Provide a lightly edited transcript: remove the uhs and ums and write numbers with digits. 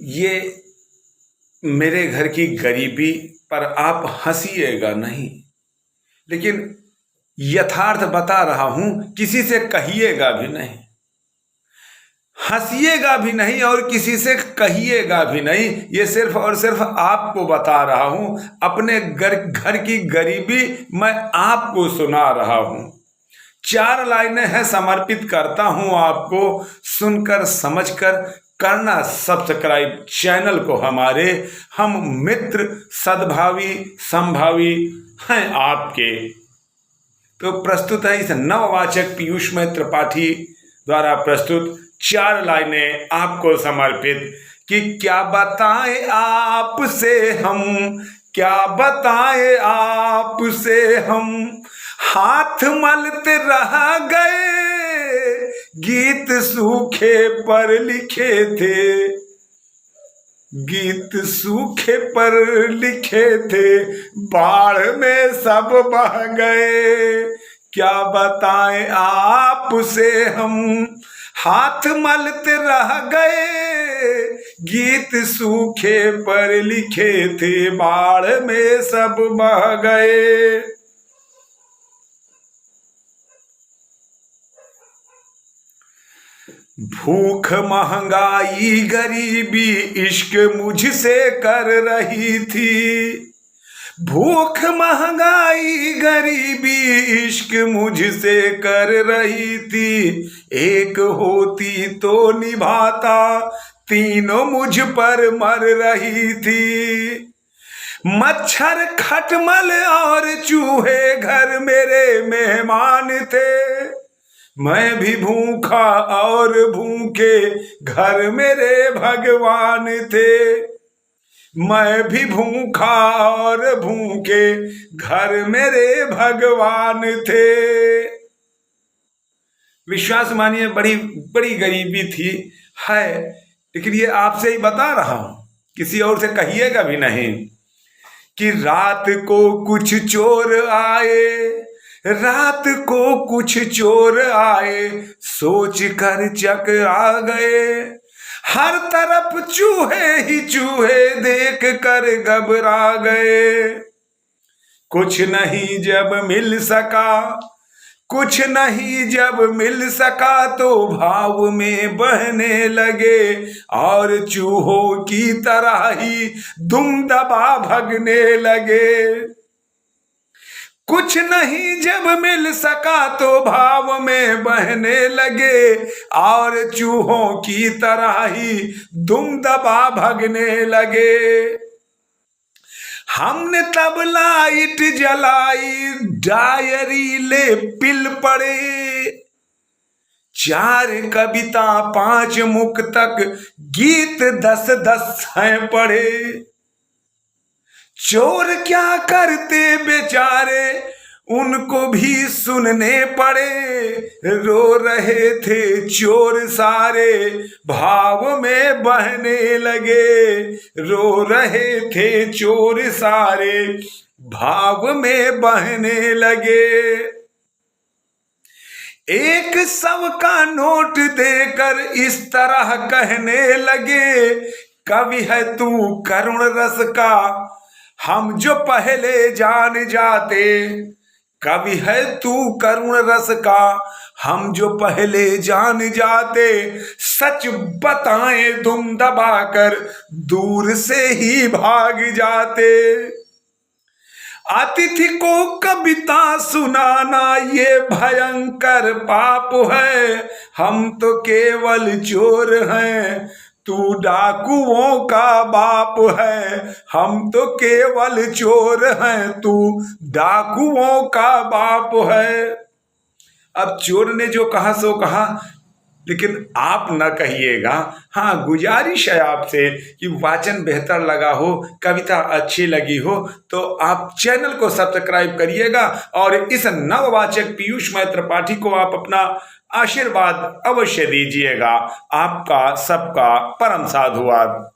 ये मेरे घर की गरीबी पर आप हंसिएगा नहीं, लेकिन यथार्थ बता रहा हूं, किसी से कहिएगा भी नहीं, हंसिएगा भी नहीं और किसी से कहिएगा भी नहीं। ये सिर्फ और सिर्फ आपको बता रहा हूं, अपने घर की गरीबी मैं आपको सुना रहा हूं। 4 लाइनें हैं, समर्पित करता हूं आपको, सुनकर समझकर करना सब्सक्राइब चैनल को हमारे। हम मित्र सद्भावी संभावी हैं आपके। तो प्रस्तुत है इस नववाचक पीयूषमय त्रिपाठी द्वारा प्रस्तुत 4 लाइनें आपको समर्पित कि क्या बताएं आपसे हम, क्या बताएं आपसे हम, हाथ मलते रह गए, गीत सूखे पर लिखे थे, गीत सूखे पर लिखे थे, बाढ़ में सब बह गए। क्या बताएं आपसे हम, हाथ मलते रह गए, गीत सूखे पर लिखे थे, बाढ़ में सब बह गए। भूख महंगाई गरीबी इश्क मुझसे कर रही थी, भूख महंगाई गरीबी इश्क मुझसे कर रही थी, एक होती तो निभाता, तीनों मुझ पर मर रही थी। मच्छर खटमल और चूहे घर मेरे मेहमान थे, मैं भी भूखा और भूखे घर मेरे भगवान थे, मैं भी भूखा और भूखे घर मेरे भगवान थे। विश्वास मानिए, बड़ी बड़ी गरीबी थी है, लेकिन ये आपसे ही बता रहा हूं, किसी और से कहिएगा भी नहीं। कि रात को कुछ चोर आए, रात को कुछ चोर आए, सोच कर चकरा गए, हर तरफ चूहे ही चूहे देख कर घबरा गए। कुछ नहीं जब मिल सका, कुछ नहीं जब मिल सका, तो भाव में बहने लगे, और चूहों की तरह ही दुम दबा भगने लगे। कुछ नहीं जब मिल सका तो भाव में बहने लगे, और चूहों की तरह ही दुम दबा भगने लगे। हमने तब लाइट जलाई, डायरी ले पिल पड़े, 4 कविता 5 मुक्तक गीत 10-10 हैं पढ़े। चोर क्या करते बेचारे, उनको भी सुनने पड़े, रो रहे थे चोर सारे, भाव में बहने लगे, रो रहे थे चोर सारे, भाव में बहने लगे। 100 का नोट देकर इस तरह कहने लगे, कवि है तू करुण रस का, हम जो पहले जान जाते, कवि है तू करुण रस का, हम जो पहले जान जाते, सच बताएं दुम दबाकर दूर से ही भाग जाते। अतिथि को कविता सुनाना ये भयंकर पाप है, हम तो केवल चोर हैं, तू डाकुओं का बाप है, हम तो केवल चोर हैं, तू डाकुओं का बाप है। अब चोर ने जो कहा सो कहा, लेकिन आप न कहिएगा। हाँ, गुजारिश है आपसे कि वाचन बेहतर लगा हो, कविता अच्छी लगी हो, तो आप चैनल को सब्सक्राइब करिएगा, और इस नववाचक पीयूषमय त्रिपाठी को आप अपना आशीर्वाद अवश्य दीजिएगा। आपका सबका परम साधुवाद।